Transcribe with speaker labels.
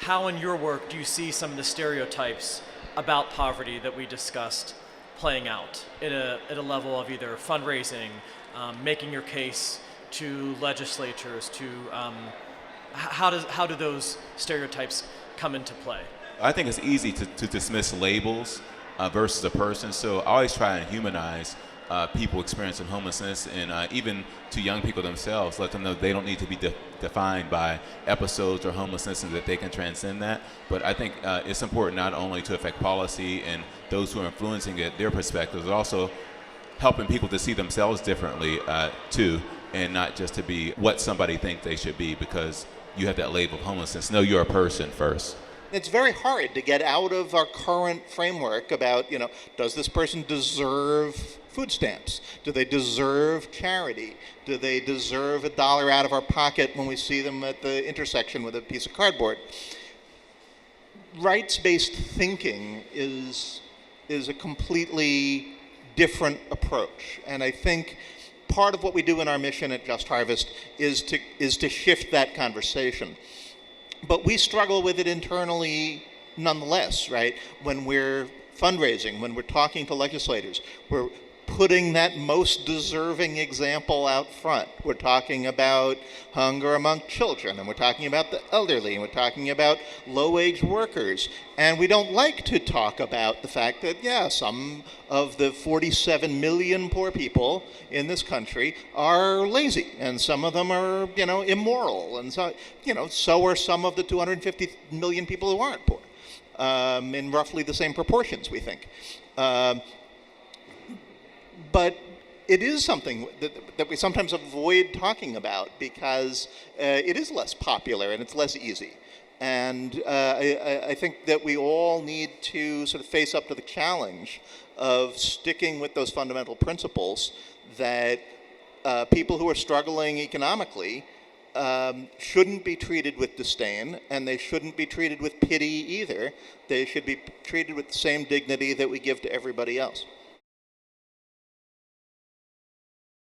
Speaker 1: how in your work do you see some of the stereotypes about poverty that we discussed playing out at a level of either fundraising, making your case to legislatures, to how do those stereotypes come into play?
Speaker 2: I think it's easy to dismiss labels versus a person, so I always try and humanize people experiencing homelessness, and even to young people themselves, let them know they don't need to be defined by episodes or homelessness and that they can transcend that. But I think it's important not only to affect policy and those who are influencing it, their perspectives, but also helping people to see themselves differently too, and not just to be what somebody thinks they should be because you have that label of homelessness. No, you're a person first.
Speaker 3: It's very hard to get out of our current framework about, does this person deserve food stamps? Do they deserve charity? Do they deserve $1 out of our pocket when we see them at the intersection with a piece of cardboard? Rights-based thinking is a completely different approach. And I think part of what we do in our mission at Just Harvest is to shift that conversation. But we struggle with it internally nonetheless, right? When we're fundraising, when we're talking to legislators, we're putting that most deserving example out front. We're talking about hunger among children, and we're talking about the elderly, and we're talking about low-wage workers. And we don't like to talk about the fact that, some of the 47 million poor people in this country are lazy, and some of them are, immoral, and so are some of the 250 million people who aren't poor, in roughly the same proportions, we think. But it is something that we sometimes avoid talking about because it is less popular and it's less easy. And I think that we all need to sort of face up to the challenge of sticking with those fundamental principles that people who are struggling economically shouldn't be treated with disdain, and they shouldn't be treated with pity either. They should be treated with the same dignity that we give to everybody else.